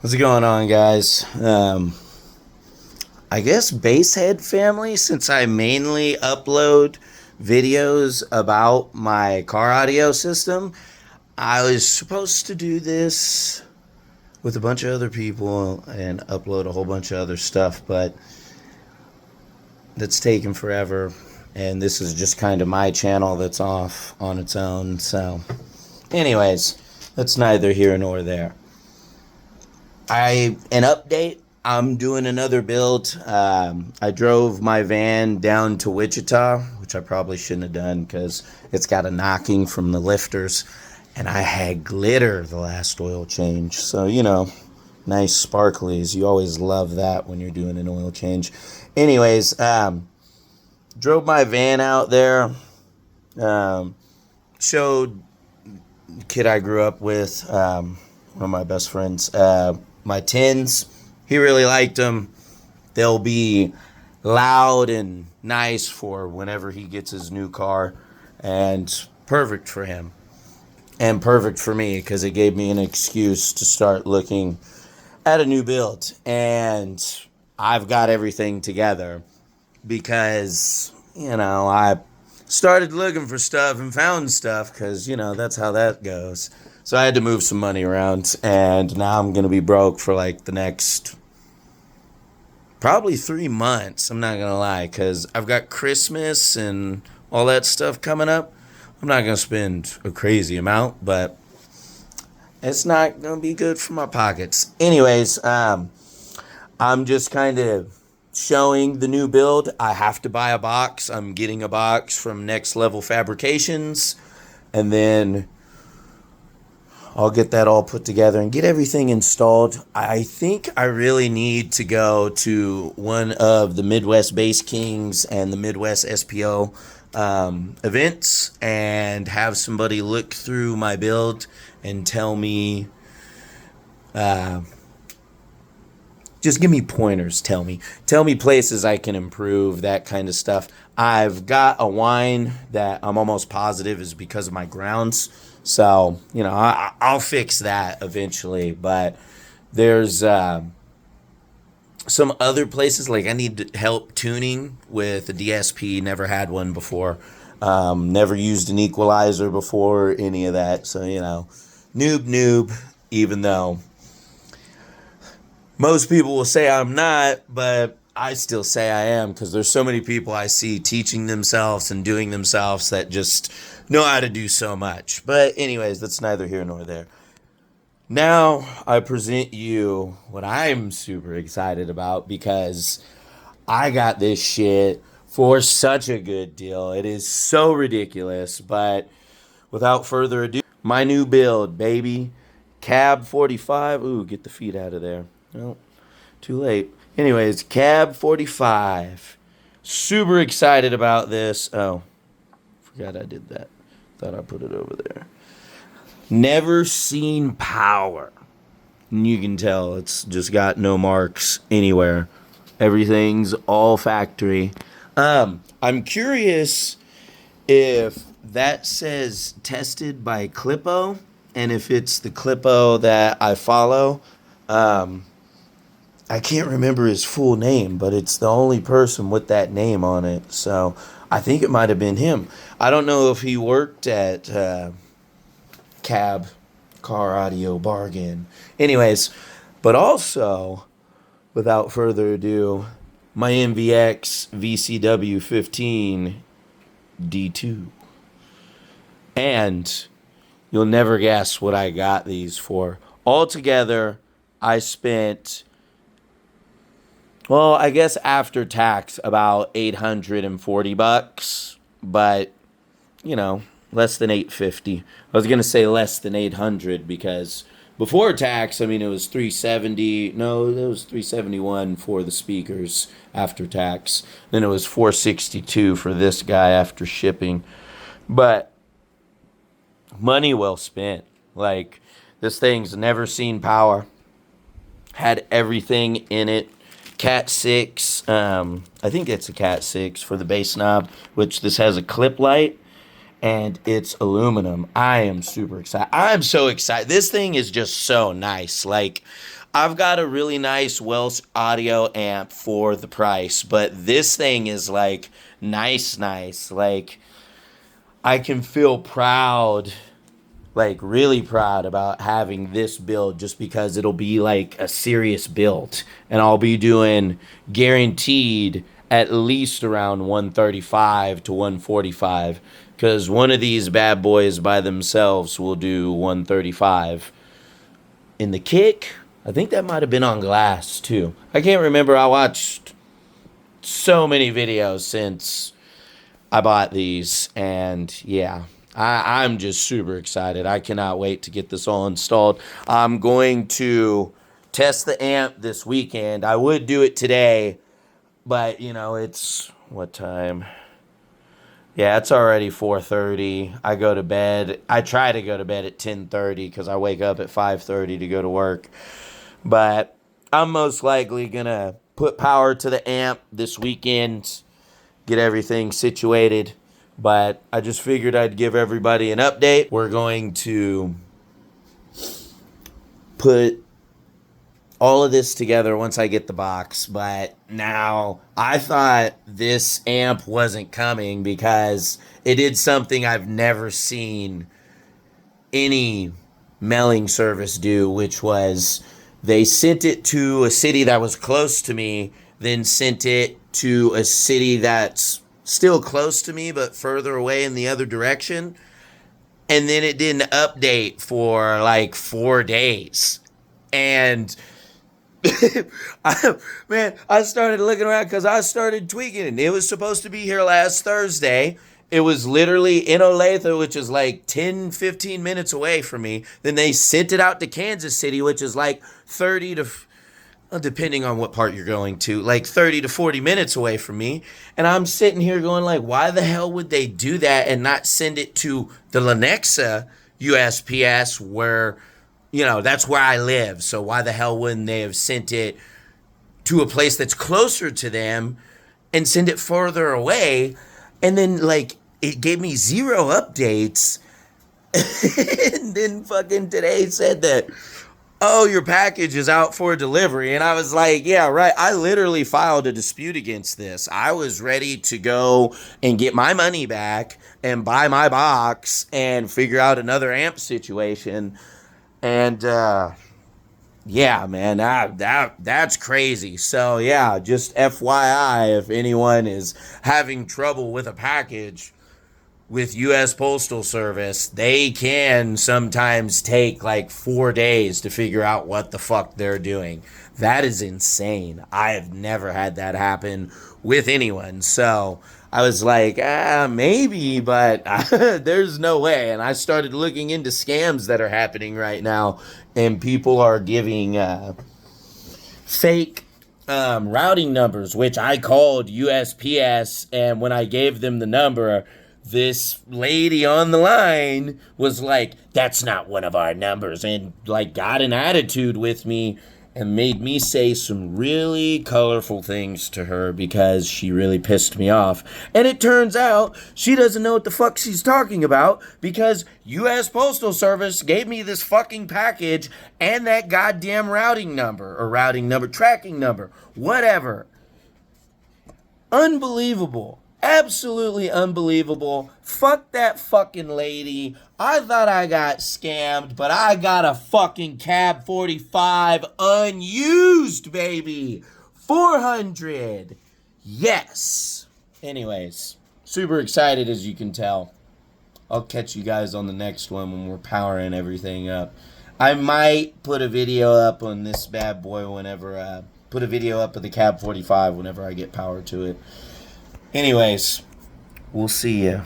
What's going on, guys? I guess Basehead family, since I mainly upload videos about my car audio system, I was supposed to do this with a bunch of other people and upload a whole bunch of other stuff, but that's taken forever. And this is just kind of my channel that's off on its own. So, anyways, that's neither here nor there. An update. I'm doing another build. I drove my van down to Wichita, which I probably shouldn't have done because it's got a knocking from the lifters, and I had glitter the last oil change. So nice sparklies. You always love that when you're doing an oil change. Anyways, drove my van out there. Showed the kid I grew up with, one of my best friends, my tins. He really liked them. They'll be loud and nice for whenever he gets his new car, and perfect for him and perfect for me because it gave me an excuse to start looking at a new build. And I've got everything together because I started looking for stuff and found stuff because that's how that goes. So I had to move some money around, and now I'm going to be broke for like the next probably 3 months. I'm not going to lie, because I've got Christmas and all that stuff coming up. I'm not going to spend a crazy amount, but it's not going to be good for my pockets. Anyways, I'm just kind of showing the new build. I have to buy a box. I'm getting a box from Next Level Fabrications, and then I'll get that all put together and get everything installed. I think I really need to go to one of the Midwest Bass Kings and the Midwest SPO events and have somebody look through my build and tell me, just give me pointers. Tell me places I can improve, that kind of stuff. I've got a whine that I'm almost positive is because of my grounds. So, I'll fix that eventually. But there's some other places, like I need help tuning with a DSP. Never had one before. Never used an equalizer before, any of that. So, noob, even though most people will say I'm not, but I still say I am because there's so many people I see teaching themselves and doing themselves that just know how to do so much. But anyways, that's neither here nor there. Now I present you what I'm super excited about because I got this shit for such a good deal. It is so ridiculous, but without further ado, my new build, baby. Cab 45. Ooh, get the feet out of there. No, too late. Anyways, Cab 45. Super excited about this. Oh, forgot I did that. Thought I put it over there. Never seen power. And you can tell it's just got no marks anywhere. Everything's all factory. I'm curious if that says tested by Clippo, and if it's the Clippo that I follow. I can't remember his full name, but it's the only person with that name on it. So I think it might have been him. I don't know if he worked at Cab, Car Audio Bargain. Anyways, but also, without further ado, my MVX VCW 15 D2. And you'll never guess what I got these for. Altogether, I spent, well, I guess after tax, about $840, but less than 850. I was gonna say less than 800 because before tax, it was 370. No, it was 371 for the speakers after tax. Then it was 462 for this guy after shipping. But money well spent. Like, this thing's never seen power. Had everything in it. Cat 6. I think it's a Cat 6 for the bass knob, which this has a clip light. and it's aluminum. I am super excited. I'm so excited. This thing is just so nice. Like, I've got a really nice Wells audio amp for the price, but this thing is like nice. Like, I can feel proud, like really proud about having this build, just because it'll be like a serious build, and I'll be doing guaranteed at least around 135 to 145, because one of these bad boys by themselves will do 135. In the kick, I think that might have been on glass too. I can't remember. I watched so many videos since I bought these, and yeah, I'm just super excited. I cannot wait to get this all installed. I'm going to test the amp this weekend. I would do it today, but you know, it's what time? Yeah, it's already 4:30. I go to bed. I try to go to bed at 10:30 because I wake up at 5:30 to go to work. But I'm most likely gonna put power to the amp this weekend, get everything situated. But I just figured I'd give everybody an update. We're going to put all of this together once I get the box. But now, I thought this amp wasn't coming because it did something I've never seen any mailing service do, which was they sent it to a city that was close to me, then sent it to a city that's still close to me but further away in the other direction, and then it didn't update for like 4 days. And I started looking around because I started tweaking it. It was supposed to be here last Thursday. It was literally in Olathe, which is like 10-15 minutes away from me. Then they sent it out to Kansas City, which is like 30 to, depending on what part you're going to, like 30 to 40 minutes away from me. And I'm sitting here going like, why the hell would they do that and not send it to the Lenexa USPS where, you know, that's where I live. So why the hell wouldn't they have sent it to a place that's closer to them and send it further away? And then, like, it gave me 0 updates. And then fucking today said that, oh, your package is out for delivery. And I was like, yeah, right. I literally filed a dispute against this. I was ready to go and get my money back and buy my box and figure out another amp situation. And, yeah, man, that's crazy. So, yeah, just FYI, if anyone is having trouble with a package with U.S. Postal Service, they can sometimes take like 4 days to figure out what the fuck they're doing. That is insane. I have never had that happen with anyone. So I was like, maybe, but there's no way. And I started looking into scams that are happening right now, and people are giving fake routing numbers, which I called USPS, and when I gave them the number, this lady on the line was like, that's not one of our numbers, and like got an attitude with me and made me say some really colorful things to her because she really pissed me off. And it turns out she doesn't know what the fuck she's talking about, because U.S. Postal Service gave me this fucking package and that goddamn routing number, tracking number, whatever. Unbelievable. Absolutely unbelievable. Fuck that fucking lady. I thought I got scammed, but I got a fucking Cab 45 unused, baby. 400. Yes. Anyways, super excited, as you can tell. I'll catch you guys on the next one when we're powering everything up. I might put a video up on this bad boy whenever, put a video up of the Cab 45 whenever I get power to it. Anyways, we'll see ya.